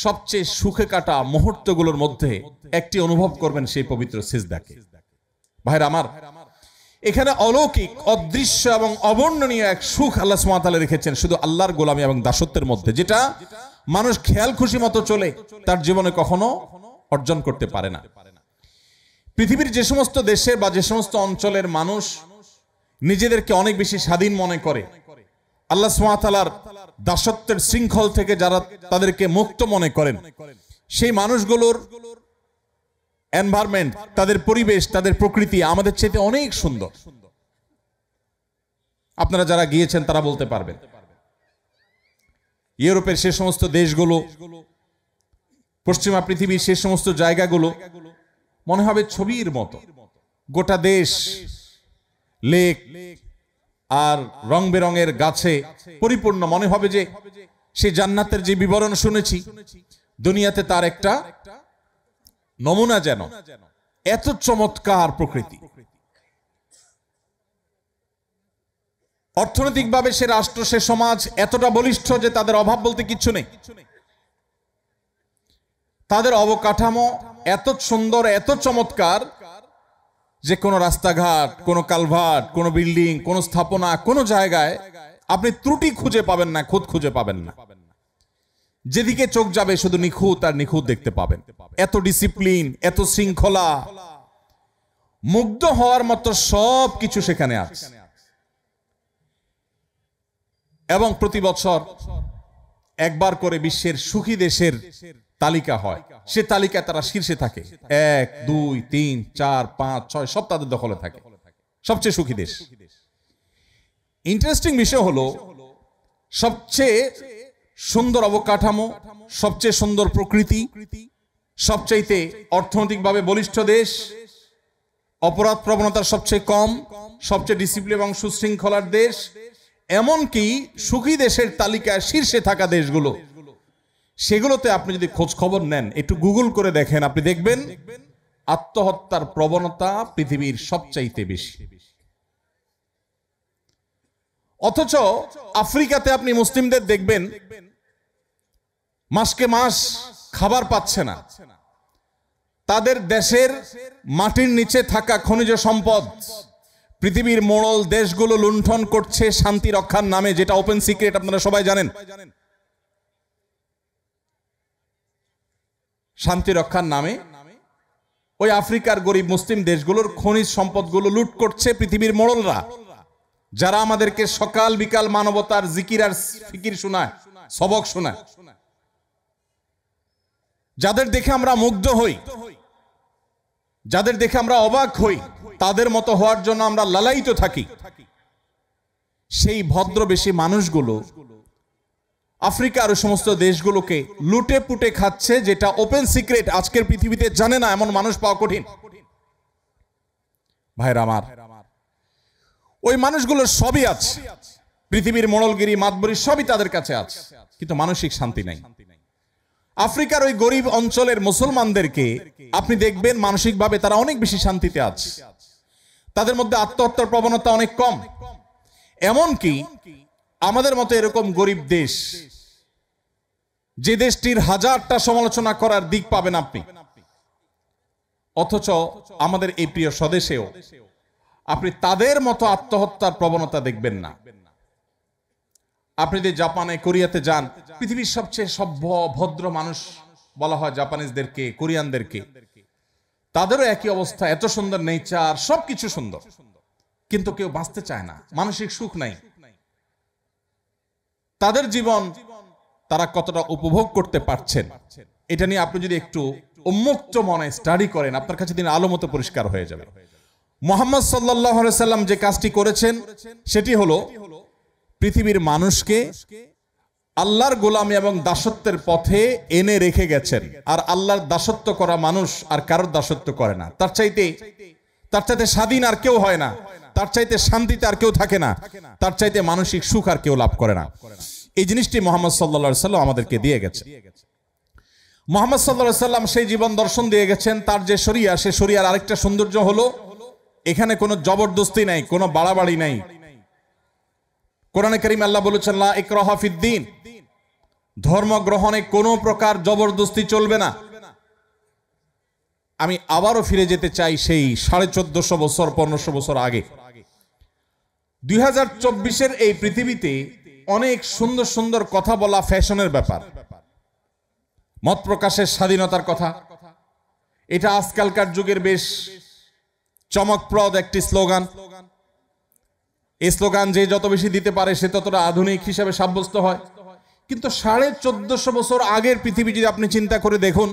সবচেয়ে সুখে কাটা মুহূর্তগুলোর মধ্যে একটি অনুভব করবেন সেই পবিত্র সিজদাকে। ভাইরা আমার, এখানে অলৌকিক, অদৃশ্য এবং অবর্ণনীয় এক সুখ আল্লাহ সুবহানাহু ওয়া তাআলা রেখেছেন শুধু আল্লাহর গোলামি এবং দাসত্বের মধ্যে, যেটা মানুষ খেয়াল খুশি মতো চলে তার জীবনে কখনো অর্জন করতে পারে না। পৃথিবীর যে সমস্ত দেশে বা যে সমস্ত অঞ্চলের মানুষ নিজেদেরকে অনেক বেশি স্বাধীন মনে করে, আল্লাহ সুবহানাহু ওয়া তাআলার দাসত্বের শৃঙ্খল থেকে যারা তাদেরকে মুক্ত মনে করেন, সেই মানুষগুলোর এনভায়রনমেন্ট, তাদের পরিবেশ, তাদের প্রকৃতি আমাদের চাইতে অনেক সুন্দর। আপনারা যারা গিয়েছেন তারা বলতে পারবেন, ইউরোপের সে সমস্ত দেশগুলো, পশ্চিমা পৃথিবীর সে সমস্ত জায়গাগুলো মনে হবে ছবির মতো। গোটা দেশ লেক আর রং বেরঙের গাছে পরিপূর্ণ, মনে হবে যে সেই জান্নাতের যে বিবরণ শুনেছি দুনিয়াতে তার একটা নমুনা, যেন এত চমৎকার প্রকৃতি। অর্থনৈতিকভাবে সে রাষ্ট্র, সে সমাজ এতটা বলিষ্ঠ যে তাদের অভাব বলতে কিচ্ছু নেই। তাদের অবকাঠামো এত সুন্দর, এত চমৎকার যে কোনো রাস্তাঘাট, কোনো কালভার্ট, কোনো বিল্ডিং, কোনো স্থাপনা, কোনো জায়গায় আপনি ত্রুটি খুঁজে পাবেন না, খুঁত খুঁজে পাবেন না। যেদিকে চোখ যাবে শুধু নিখুঁত আর নিখুঁত দেখতে পাবেন। এত ডিসিপ্লিন, এত শৃঙ্খলা, মুগ্ধ হওয়ার মতো সব কিছু সেখানে আছে। এবং প্রতি বছর একবার করে বিশ্বের সুখী দেশের তালিকা হয়, সে তালিকায় তারা শীর্ষে থাকে। 1, 2, 3, 4, 5, 6 সব তাদের দখলে থাকে, সবচেয়ে সুখী দেশ। ইন্টারেস্টিং বিষয় হলো, সবচেয়ে সুন্দর অবকাঠামো, সবচেয়ে সুন্দর প্রকৃতি, সবচাইতে অর্থনৈতিকভাবে বলিষ্ঠ দেশ, অপরাধ প্রবণতার সবচেয়ে কম, সবচেয়ে ডিসিপ্লিন এবং সুশৃঙ্খলার দেশ, এমনকি সুখী দেশের তালিকায় শীর্ষে থাকা দেশগুলো, সেগুলোতে আপনি যদি খোঁজ খবর নেন, একটু গুগল করে দেখেন, আপনি দেখবেন আত্মহত্যার প্রবণতা পৃথিবীর সবচাইতে বেশি। অথচ আফ্রিকাতে আপনি মুসলিমদের দেখবেন মাসকে মাস খাবার পাচ্ছে না। তাদের দেশের মাটির নিচে থাকা খনিজ সম্পদ পৃথিবীর মোড়ল দেশগুলো লুণ্ঠন করছে শান্তি রক্ষার নামে, যেটা ওপেন সিক্রেট, আপনারা সবাই জানেন। শান্তি রক্ষার নামে ওই আফ্রিকার গরিব মুসলিম দেশগুলোর খনিজ সম্পদগুলো লুট করছে পৃথিবীর মোড়লরা, যারা আমাদেরকে সকাল বিকাল মানবতার জিকির আর ফিকির শোনায়, সবক শোনায়, যাদের দেখে আমরা মুগ্ধ হই, যাদের দেখে আমরা অবাক হই, তাদের মতো হওয়ার জন্য আমরা লালায়িত থাকি। সেই ভদ্রবেশী মানুষগুলো আফ্রিকার সমস্ত দেশগুলোকে লুটে পুটে খাচ্ছে, যেটা ওপেন সিক্রেট, আজকের পৃথিবীতে জানে না এমন মানুষ পাওয়া কঠিন। ভাইরা আমার, ওই মানুষগুলোর সবই আছে, পৃথিবীর মোড়লগিরি মাতবরি সবই তাদের কাছে আছে, কিন্তু মানসিক শান্তি নাই। আফ্রিকার ওই গরিব অঞ্চলের মুসলমানদেরকে আপনি দেখবেন মানসিকভাবে তারা অনেক বেশি শান্তিতে আছে, তাদের মধ্যে আত্মহত্যার প্রবণতা অনেক কম। এমনকি আমাদের মতো এরকম গরিব দেশ, যে দেশটির হাজারটা সমালোচনা করার দিক পাবেন আপনি, অথচ আমাদের এই প্রিয় স্বদেশেও আপনি তাদের মতো আত্মহত্যার প্রবণতা দেখবেন না। আপনি যদি জাপানে, কোরিয়াতে যান, পৃথিবীর সবচেয়ে সভ্য ভদ্র মানুষ বলা হয় জাপানিজদেরকে, কোরিয়ানদেরকে, তাদেরও একই অবস্থা, এত সুন্দর নেচার, সবকিছু সুন্দর, কিন্তু কেউ বাঁচতে চায় না, মানসিক সুখ নাই। তাদের জীবন তারা কতটা উপভোগ করতে পারছেন, এটা নিয়ে আপনি যদি একটু উন্মুক্ত মনে স্টাডি করেন, আপনার কাছে দিন আলো মতো পরিষ্কার হয়ে যাবে। মুহাম্মদ সাল্লাল্লাহু আলাইহি সাল্লাম যে কাজটি করেছেন সেটি হলো পৃথিবীর মানুষকে আল্লাহর গোলামি এবং দাসত্বের পথে এনে রেখে গেছেন। আর আল্লাহর দাসত্ব করা মানুষ আর কারোর দাসত্ব করে না। তার চাইতে স্বাধীন আর কেউ হয় না, তার চাইতে শান্তিতে আর কেউ থাকে না, তার চাইতে মানসিক সুখ আর কেউ লাভ করে না। এই জিনিসটি মুহাম্মদ সাল্লাল্লাহু আলাইহি সাল্লাম আমাদেরকে দিয়ে গেছেন। মুহাম্মদ সাল্লাল্লাহু আলাইহি সাল্লাম সেই জীবন দর্শন দিয়ে গেছেন। তার যে শরিয়া, সে শরিয়ার আরেকটা সৌন্দর্য হলো এখানে কোনো জবরদস্তি নাই, কোনো বাড়াবাড়ি নাই। কোরআনে কারীমে আল্লাহ বলেছেন, লা ইকরাহা ফিদ্দীন, ধর্ম গ্রহণে কোনো প্রকার জবরদস্তি চলবে না। আমি আবারও ফিরে যেতে চাই সেই 1450 বছর 1500 বছর আগে। 2024-এর এই পৃথিবীতে অনেক সুন্দর সুন্দর কথা বলা ফ্যাশনের ব্যাপার, মত প্রকাশের স্বাধীনতার কথা, এটা আজকালকার যুগের বেশ চমকপ্রদ একটি স্লোগান। এই স্লোগান যে যত বেশি দিতে পারে সে ততটা আধুনিক হিসেবে সাব্যস্ত হয়। কিন্তু 1450 বছর আগের পৃথিবী যদি আপনি চিন্তা করে দেখুন,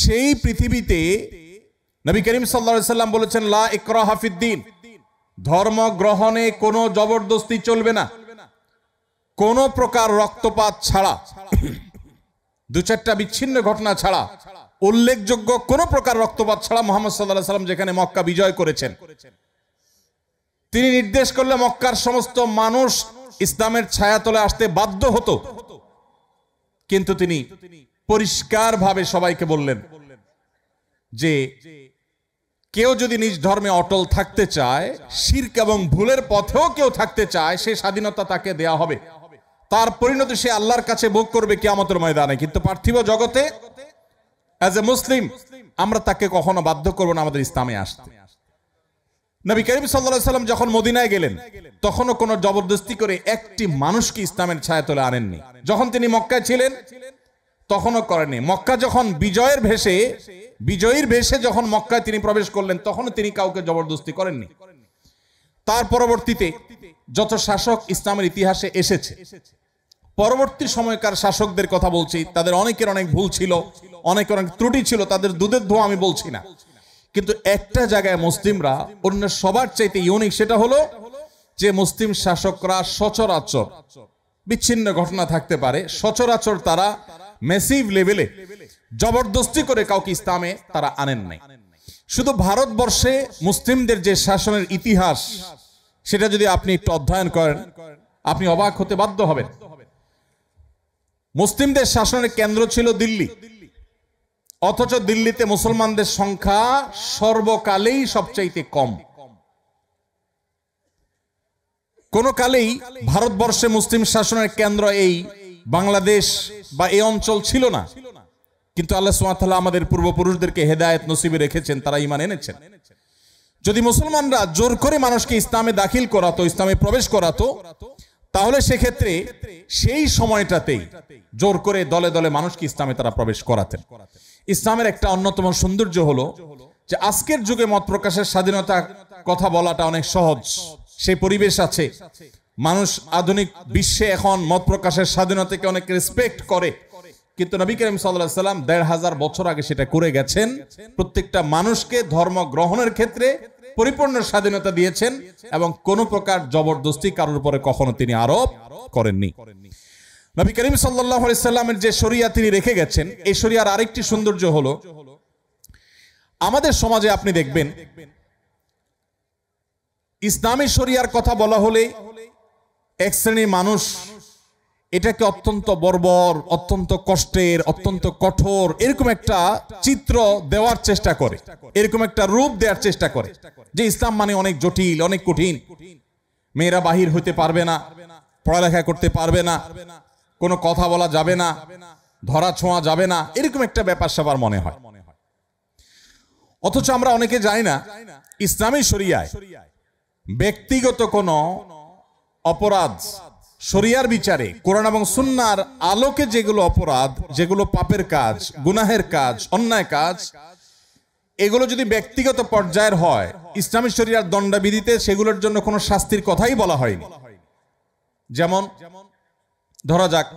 সেই পৃথিবীতে নবী করিম সাল্লাল্লাহু আলাইহি সাল্লাম বলেছেন, লা ইকরাহা ফিদ্দীন, ধর্ম গ্রহণে কোনো জবরদস্তি চলবে না, কোন প্রকার রক্তপাত ছাড়া, দু চারটা বিচ্ছিন্ন ঘটনা ছাড়া উল্লেখযোগ্য কোনো প্রকার রক্তপাত ছাড়া মুহাম্মদ সাল্লাল্লাহু আলাইহি সাল্লাম যেখানে মক্কা বিজয় করেছেন, তিনি নির্দেশ করলে মক্কার সমস্ত মানুষ ইসলামের ছায়াতলে আসতে বাধ্য হতো। কিন্তু তিনি পরিষ্কারভাবে সবাইকে বললেন যে কেউ যদি নিজ ধর্মে অটল থাকতে চায়, শিরক এবং ভুলের পথেও কেউ থাকতে চায়, সে স্বাধীনতা তাকে দেয়া হবে, তার পরিণতি সে আল্লাহর কাছে ভোগ করবে কিয়ামতের ময়দানে। কিন্তু পার্থিব জগতে অ্যাজ এ মুসলিম আমরা তাকে কখনো বাধ্য করব না আমাদের ইসলামে আসতে। নবী করিম সাল্লাল্লাহু আলাইহি সাল্লাম যখন মদিনায় গেলেন তখনও কোনো জবরদস্তি করে একটি মানুষকে ইসলামের ছায়াতলে আনেননি। যখন তিনি মক্কায় ছিলেন তখনও করেননি। মক্কা যখন বিজয়ীর ভেষে যখন মক্কায় তিনি প্রবেশ করলেন তখনও তিনি কাউকে জবরদস্তি করেননি। তার পরবর্তীতে যত শাসক ইসলামের ইতিহাসে এসেছে, পরবর্তী সময়কার শাসকদের কথা বলছি, তাদের অনেকের অনেক ভুল ছিল, অনেকের অনেক ত্রুটি ছিল, তাদের দুধের ধোয়া আমি বলছি না। কিন্তু একটা জায়গায় মুসলিমরা অন্য সবার চাইতে ইউনিক, সেটা হলো যে মুসলিম শাসকরা সচরাচর, বিচ্ছিন্ন ঘটনা থাকতে পারে, সচরাচর তারা ম্যাসিভ লেভেলে জবরদস্তি করে কাউকে ইসলামে তারা আনেন নাই। শুধু ভারতবর্ষে মুসলিমদের যে শাসনের ইতিহাস, সেটা যদি আপনি একটু অধ্যয়ন করেন আপনি অবাক হতে বাধ্য হবেন। মুসলিমদের শাসনের কেন্দ্র ছিল দিল্লি, অথচ দিল্লিতে মুসলমানদের সংখ্যা সর্বকালেই সবচাইতে কম। কোন কালেই ভারতবর্ষে মুসলিম শাসনের কেন্দ্র এই বাংলাদেশ বা এই অঞ্চল ছিল না। কিন্তু আল্লাহ সুবহানাহু ওয়া তাআলা আমাদের পূর্বপুরুষদেরকে হেদায়েত নসিবে রেখেছেন, তারা ঈমান এনেছেন। যদি মুসলমানরা জোর করে মানুষকে ইসলামে দাখিল করাতো, ইসলামে প্রবেশ করাতো, তাহলে সেক্ষেত্রে সেই সময়টাতেই জোর করে দলে দলে মানুষকে ইসলামে তারা প্রবেশ করাতেন। ইসলামের একটা অন্যতম সৌন্দর্য হলো যে আজকের যুগে মত প্রকাশের স্বাধীনতা কথা বলাটা অনেক সহজ, সেই পরিবেশ আছে। মানুষ আধুনিক বিশ্বে এখন মত প্রকাশের স্বাধীনতাকে অনেক রেসপেক্ট করে, কিন্তু নবী করিম সাল্লাল্লাহু আলাইহি সাল্লাম ১৫০০ বছর আগে সেটা করে গেছেন। প্রত্যেকটা মানুষকে ধর্ম গ্রহণের ক্ষেত্রে পরিপূর্ণ স্বাধীনতা দিয়েছেন এবং কোনো প্রকার জবরদস্তি কারোর উপরে কখনো তিনি আরোপ করেননি। নবী করিম সাল্লাল্লাহু আলাইহি সাল্লামের যে শরিয়া তিনি রেখে গেছেন, এই শরিয়ার আরেকটি সৌন্দর্য হলো আমাদের সমাজে আপনি দেখবেন ইসলামী শরিয়ার কথা বলা হলে এক শ্রেণীর মানুষ এটাকে অত্যন্ত বর্বর, অত্যন্ত কষ্টের, অত্যন্ত কঠোর এরকম একটা চিত্র দেওয়ার চেষ্টা করে, এরকম একটা রূপ দেওয়ার চেষ্টা করে যে ইসলাম মানে অনেক জটিল, অনেক কঠিন, মেয়েরা বাহির হইতে পারবে না, পড়ালেখা করতে পারবে না, কোনো কথা বলা যাবে না, ধরা ছোঁয়া যাবে না, এরকম একটা ব্যাপার সবার মনে হয়। অথচ আমরা অনেকে জানি না ইসলামী শরিয়ায় ব্যক্তিগত কোনো অপরাধ শরিয়ার বিচারে কোরআন এবং সুন্নাহর আলোকে যেগুলো অপরাধ, যেগুলো পাপের কাজ, গুনাহের কাজ, অন্যায় কাজ, এগুলো যদি ব্যক্তিগত পর্যায়ের হয় ইসলামী শরিয়ার দণ্ডবিধিতে সেগুলোর জন্য কোনো শাস্তির কথাই বলা হয়নি। যেমন ধরা যাক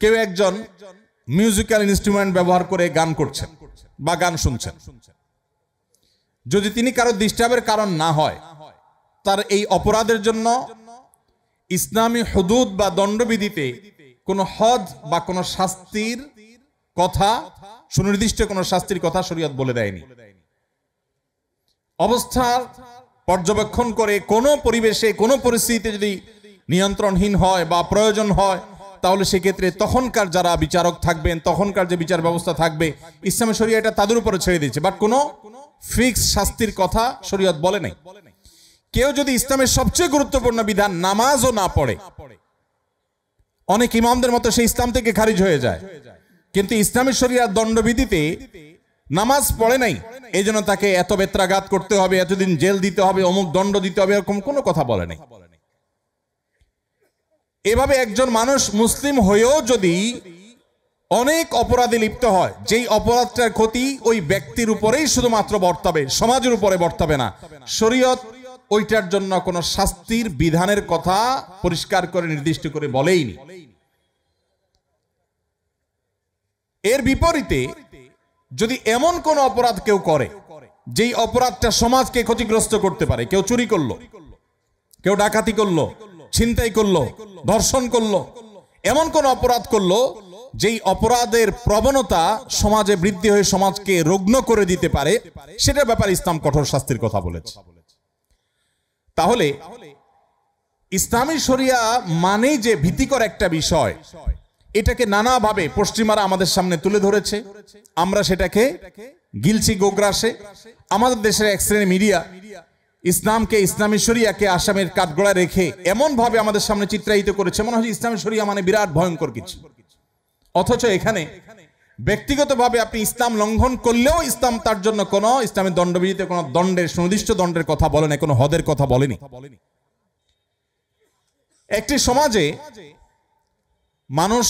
কেউ একজন মিউজিক্যাল ইনস্ট্রুমেন্ট ব্যবহার করে গান করছেন বা গান শুনছেন, যদি তিনি কারো ডিস্টার্বের কারণ না হয় তার এই অপরাধের জন্য ইসলামী হুদুদ বা দণ্ডবিধিতে কোনো হদ বা কোনো শাস্তির কথা, সুনির্দিষ্ট কোনো শাস্তির কথা শরীয়ত বলে দেয়নি। অবস্থা পর্যবেক্ষণ করে কোনো পরিবেশে কোনো পরিস্থিতিতে যদি নিয়ন্ত্রণহীন হয় বা প্রয়োজন হয় তাহলে সেক্ষেত্রে তখনকার যারা বিচারক থাকবেন, তখনকার যে বিচার ব্যবস্থা থাকবে, ইসলামী শরিয়া এটা তাদের উপরে ছেড়ে দিয়েছে, বাট কোনো ফিক্স শাস্তির কথা শরীয়ত বলে নাই। কেউ যদি ইসলামের সবচেয়ে গুরুত্বপূর্ণ বিধান নামাজও না পড়ে, অনেক ইমামদের মতো সে ইসলাম থেকে খারিজ হয়ে যায়, কিন্তু ইসলামী শরিয়ার দণ্ডবিধিতে নামাজ পড়ে নাই এই জন্য তাকে এত বেত্রাঘাত করতে হবে, এতদিন জেল দিতে হবে, অমুক দণ্ড দিতে হবে, এরকম কোনো কথা বলে নাই। এভাবে একজন মানুষ মুসলিম হয়েও যদি অনেক অপরাধে লিপ্ত হয়, যেই অপরাধটার ক্ষতি ওই ব্যক্তির উপরেই শুধুমাত্র বর্তাবে, সমাজের উপরে বর্তাবে না, শরীয়ত ওইটার জন্য কোনো শাস্তির বিধানের কথা পরিষ্কার করে নির্দিষ্ট করে বলেইনি। এর বিপরীতে যদি এমন কোন অপরাধ কেউ করে যেই অপরাধটা সমাজকে ক্ষতিগ্রস্ত করতে পারে, কেউ চুরি করলো, কেউ ডাকাতি করলো, ছিনতাই করলো, ধর্ষণ করলো, এমন কোন অপরাধ করলো যেই অপরাধের প্রবণতা সমাজে বৃদ্ধি হয়ে সমাজকে রুগ্ন করে দিতে পারে, সেটার ব্যাপারে ইসলাম কঠোর শাস্তির কথা বলেছে। তাহলে ইসলামী শরিয়া মানে যে ভীতিকর একটা বিষয়, এটাকে নানাভাবে পশ্চিমারা আমাদের সামনে তুলে ধরেছে, আমরা সেটাকে গিলছি গোগ্রাসে। আমাদের দেশের এক শ্রেণী মিডিয়া ইসলামকে, ইসলামী শরিয়াকে আসামের কাঠগড়ায় রেখে এমন ভাবে আমাদের সামনে চিত্রায়িত করেছে মনে হয় ইসলামী শরিয়া মানে বিরাট ভয়ঙ্কর কিছু। অথচ এখানে ব্যক্তিগতভাবে আপনি ইসলাম লঙ্ঘন করলেও ইসলাম তার জন্য কোনো, ইসলামের দণ্ডবিধিতে কোনো দণ্ডের, সুনির্দিষ্ট দণ্ডের কথা বলে না, কোনো হদের কথা বলেনি। একটি সমাজে মানুষ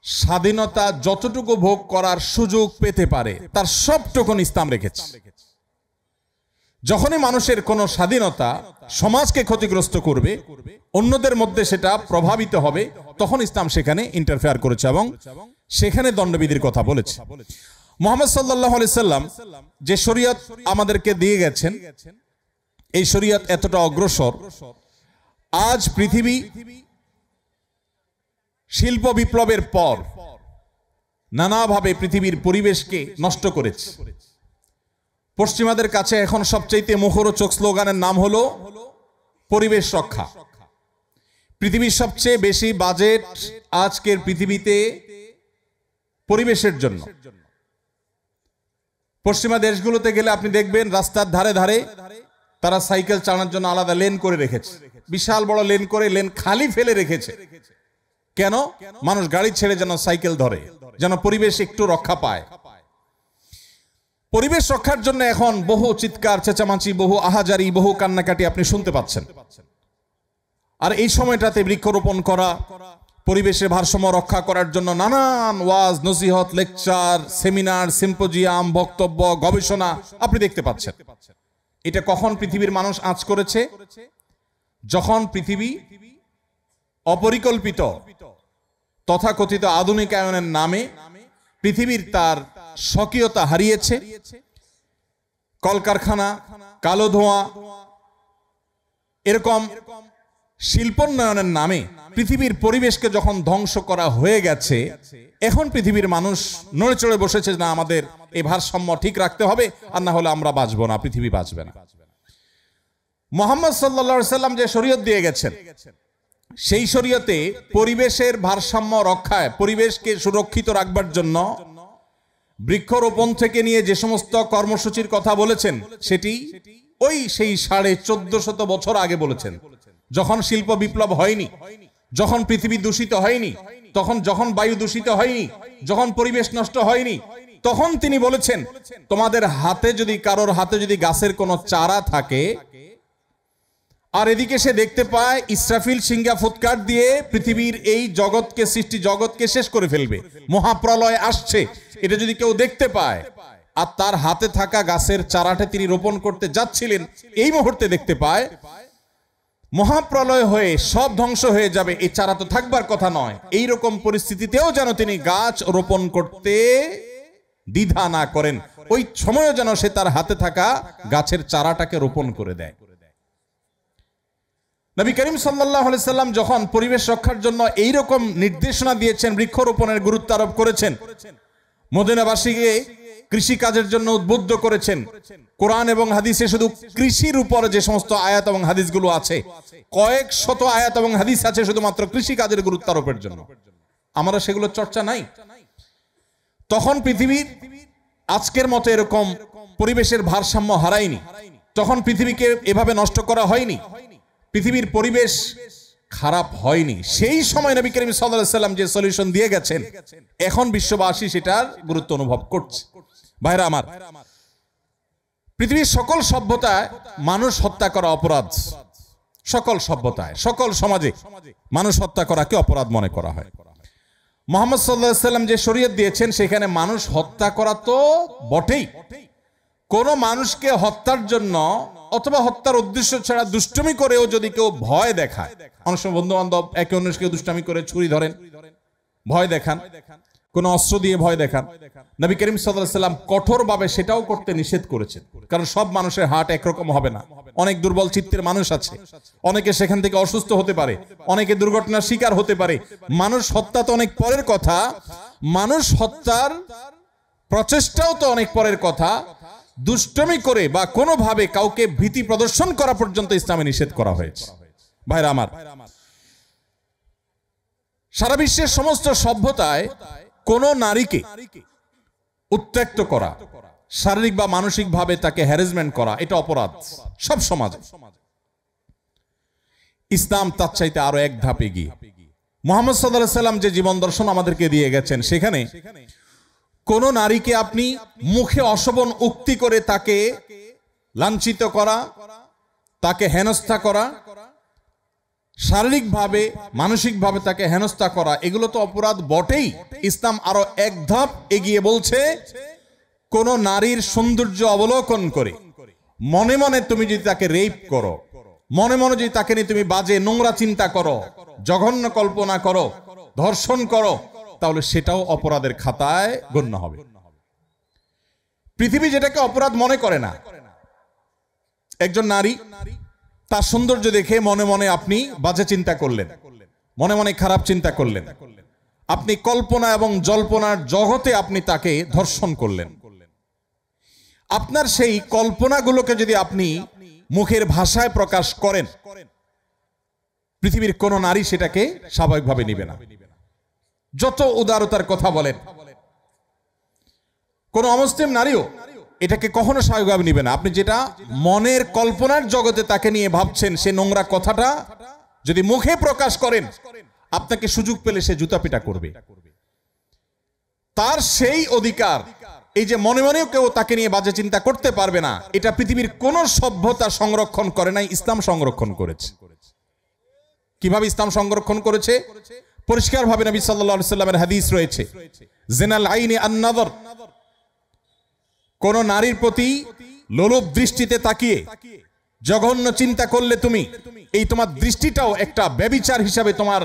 স্বাধীনতা যতটুকু ভোগ করার সুযোগ পেতে পারে তার সবটুকু ইসলাম রেখেছে। যখনই মানুষের কোনো স্বাধীনতা সমাজকে ক্ষতিগ্রস্ত করবে, অন্যদের মধ্যে সেটা প্রভাবিত হবে, তখন ইসলাম সেখানে ইন্টারফেয়ার করেছে এবং সেখানে দণ্ডবিধির কথা বলেছে। মুহাম্মদ সাল্লাল্লাহু আলাইহি সাল্লাম যে শরীয়ত আমাদেরকে দিয়ে গেছেন, এই শরীয়ত এতটা অগ্রসর, আজ পৃথিবী শিল্প বিপ্লবের পর নানাভাবে পৃথিবীর পরিবেশকে নষ্ট করেছে। পশ্চিমাদের কাছে এখন সবচাইতে মুখরোচক স্লোগানের নাম হলো পরিবেশ রক্ষা। পৃথিবীর সবচেয়ে বেশি বাজেট আজকের পৃথিবীতে পরিবেশের জন্য। পশ্চিমা দেশগুলোতে গেলে আপনি দেখবেন রাস্তার ধারে ধারে তারা সাইকেল চালানোর জন্য আলাদা লেন করে রেখেছে, বিশাল বড় লেন করে, লেন খালি ফেলে রেখেছে। কেন? মানুষ গাড়ি ছেড়ে যেন সাইকেল ধরে, যেন পরিবেশ একটু রক্ষা পায়। পরিবেশ রক্ষার জন্য এখন বহু চিৎকার চেঁচামাচি, বহু আহাজারি, বহু কান্নাকাটি আপনি শুনতে পাচ্ছেন। আর এই সময়টাতে বৃক্ষরোপণ করা, পরিবেশের ভারসাম্য রক্ষা করার জন্য নানান ওয়াজ, নসিহত, লেকচার, সেমিনার, সিম্পোজিয়াম, বক্তব্য, গবেষণা আপনি দেখতে পাচ্ছেন। এটা কখন পৃথিবীর মানুষ আঁচ করেছে? যখন পৃথিবী অপরিকল্পিত তথাকথিত আধুনিকায়নের নামে পৃথিবীর তার স্বকীয়তা হারিয়েছে। কলকারখানা, কালো ধোঁয়া, এরকম শিল্পোন্নয়নের নামে পৃথিবীর পরিবেশকে যখন ধ্বংস করা হয়ে গেছে, এখন পৃথিবীর মানুষ নড়ে চড়ে বসেছে, না আমাদের এই ভারসাম্য ঠিক রাখতে হবে, আর না হলে আমরা বাঁচবো না, পৃথিবী বাঁচবে না। মুহাম্মদ সাল্লাল্লাহু আলাইহি সাল্লাম যে শরীয়ত দিয়ে গেছেন, সেই শরীয়তে পরিবেশের ভারসাম্য রক্ষায়, পরিবেশকে সুরক্ষিত রাখবার জন্য বৃক্ষরোপণ থেকে নিয়ে যে সমস্ত কর্মসূচির কথা বলেছেন, সেটি ওই সেই 1450 বছর আগে বলেছেন, যখন শিল্প বিপ্লব হয়নি, যখন পৃথিবী দূষিত হয়নি, যখন বায়ু দূষিত হয়নি, যখন পরিবেশ নষ্ট হয়নি, তখন তিনি বলেছেন তোমাদের হাতে যদি, কারোর হাতে যদি গাছের কোনো চারা থাকে, আর এদিকে সে দেখতে পায় ইসরাফিল সিংহা ফুৎকার দিয়ে পৃথিবীর এই জগৎকে, সৃষ্টি জগৎকে শেষ করে ফেলবে, মহাপ্রলয় আসছে, এটা যদি কেউ দেখতে পায়, আর তার হাতে থাকা গাছের চারাটা তিনি রোপণ করতে যাচ্ছিলেন, এই মুহূর্তে দেখতে পায় মহাপ্রলয় হয়ে সব ধ্বংস হয়ে যাবে, এই চারা তো থাকবার কথা নয়, এই রকম পরিস্থিতিতেও যেন তিনি গাছ রোপণ করতে দ্বিধা না করেন, ওই সময়ও যেন সে তার হাতে থাকা গাছের চারাটাকে রোপণ করে দেয়। নবী করিম সাল্লাল্লাহু আলাইহি সাল্লাম যখন পরিবেশ রক্ষার জন্য এই রকম নির্দেশনা দিয়েছেন, বৃক্ষরোপণের গুরুত্ব আরোপ করেছেন, মদিনাবাসীকে কৃষি কাজের জন্য উদ্বুদ্ধ করেছেন, কোরআন এবং হাদিসে শুধু কৃষির উপরে যে সমস্ত আয়াত এবং হাদিসগুলো আছে, কয়েক শত আয়াত এবং হাদিস আছে শুধুমাত্র কৃষি কাজের গুরুত্ব আরোপের জন্য, আমরা সেগুলো চর্চা নাই। তখন পৃথিবী আজকের মতো এরকম পরিবেশের ভারসাম্য হারায়নি, তখন পৃথিবীকে এভাবে নষ্ট করা হয়নি, পৃথিবীর পরিবেশ খারাপ হয়নি। সেই সময় নবী করিম সাল্লাল্লাহু আলাইহি সাল্লাম যে সলিউশন দিয়ে গেছেন, এখন বিশ্ববাসী সেটার গুরুত্ব অনুভব করছে। ভাইরা আমার, পৃথিবীর সকল সভ্যতায় মানুষ হত্যা করা অপরাধ, সকল সভ্যতায়, সকল সমাজে মানুষ হত্যা করাকে অপরাধ মনে করা হয়। মুহাম্মদ সাল্লাল্লাহু আলাইহি সাল্লাম যে শরীয়ত দিয়েছেন, সেখানে মানুষ হত্যা করা তো বটেই, কোন মানুষকে হত্যার জন্য অথবা হত্যার উদ্দেশ্য ছাড়া দুষ্টমি করেও যদি কেউ ভয় দেখায়, অনেক সময় বন্ধু বান্ধব একে অন্যকে দুষ্টামি করে ছুরি ধরেন, ভয় দেখান, কোন অস্ত্র দিয়ে ভয় দেখান, নবী করিম সাল্লাল্লাহু আলাইহি সাল্লাম কঠোরভাবে সেটাও করতে নিষেধ করেছেন। কারণ সব মানুষের হার্ট একরকম হবে না, অনেক দুর্বল চিত্তের মানুষ আছে, অনেকে সেখান থেকে অসুস্থ হতে পারে, অনেকে দুর্ঘটনার শিকার হতে পারে। মানুষ হত্যা তো অনেক পরের কথা, মানুষ হত্যার প্রচেষ্টাও তো অনেক পরের কথা। দুষ্টমি করে বা কোনোভাবে কাউকে ভীতি প্রদর্শন করা পর্যন্ত ইসলামে নিষেধ করা হয়েছে। ভাইরা আমার, সারা বিশ্বের সমস্ত সভ্যতায় কোন নারীকে উত্ত্যক্ত করা, শারীরিক বা মানসিক ভাবে তাকে হ্যারাসমেন্ট করা, এটা অপরাধ সব সমাজে। ইসলাম তার চাইতে আরো এক ধাপ এগিয়ে। মুহাম্মদ সাল্লাল্লাহু আলাইহি সাল্লাম যে জীবন দর্শন আমাদেরকে দিয়ে গেছেন, সেখানে কোন নারীকে আপনি মুখে অশোভন উক্তি করে তাকে লাঞ্ছিত করা, তাকে হেনস্থা করা, শারীরিকভাবে মানসিকভাবে তাকে হেনস্থা করা, এগুলো তো অপরাধ বটেই। ইসলাম আরো এক ধাপ এগিয়ে বলছে, কোন নারীর সৌন্দর্য অবলোকন করে মনে মনে তুমি যদি তাকে রেপ করো, মনে মনে যদি তাকে নিয়ে তুমি বাজে নোংরা চিন্তা করো, জঘন্য কল্পনা করো, ধর্ষণ করো, তাহলে সেটাও অপরাধের খাতায় গণ্য হবে। পৃথিবী যেটাকে অপরাধ মনে করে না, একজন নারী তার সৌন্দর্য দেখে মনে মনে আপনি বাজে চিন্তা করলেন, মনে মনে খারাপ চিন্তা করলেন, আপনি কল্পনা এবং জল্পনার জগতে আপনি তাকে ধর্ষণ করলেন। আপনার সেই কল্পনাগুলোকে যদি আপনি মুখের ভাষায় প্রকাশ করেন, পৃথিবীর কোন নারী সেটাকে স্বাভাবিকভাবে নিবে না। যত উদারতার কথা বলেন, কোন অমুসলিম নারীও এটাকে কখনো স্বাভাবিকভাবে নিবে না। আপনি যেটা মনের কল্পনার জগতে তাকে নিয়ে ভাবছেন, সে নোংরা কথাটা যদি মুখে প্রকাশ করেন, আপনাকে সুযোগ পেলে সে জুতা পিটা করবে। তার সেই অধিকার, এই যে মনে মনেও কেউ তাকে নিয়ে বাজে চিন্তা করতে পারবে না, এটা পৃথিবীর কোন সভ্যতা সংরক্ষণ করে নাই, ইসলাম সংরক্ষণ করেছে। কিভাবে ইসলাম সংরক্ষণ করেছে? পরিষ্কার ভাবে নবী সাল্লাল্লাহু আলাইহি সাল্লামের হাদিস রয়েছে, জিনাল আইনি আন-নাযর, কোন নারীর প্রতি লোলুপ দৃষ্টিতে তাকিয়ে জঘন্য চিন্তা করলে তুমি, এই তোমার দৃষ্টিটাও একটা ব্যভিচার হিসাবে তোমার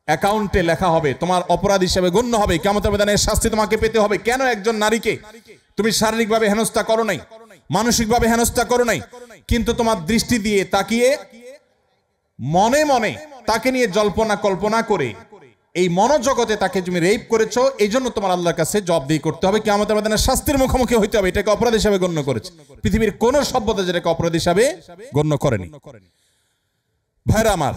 অ্যাকাউন্টে লেখা হবে, তোমার অপরাধ হিসেবে গণ্য হবে, কিয়ামতের ময়দানে শাস্তি তোমাকে পেতে হবে। কেন? একজন নারীকে তুমি শারীরিকভাবে হেনস্থা করো নাই, মানসিকভাবে হেনস্থা করো নাই, কিন্তু তোমার দৃষ্টি দিয়ে তাকিয়ে মনে মনে তাকে নিয়ে জল্পনা কল্পনা করে এই মনোজগতে তাকে তুমি রেপ করেছো, এই জন্য তোমার আল্লাহর কাছে জবাবদিহি করতে হবে, কিয়ামতের ময়দানে শাস্তির মুখোমুখি হইতে হবে। এটাকে অপরাধ হিসেবে গণ্য করেছে। পৃথিবীর কোন সভ্যতা যেটাকে অপরাধ হিসাবে গণ্য করেনি। ভাইরা আমার,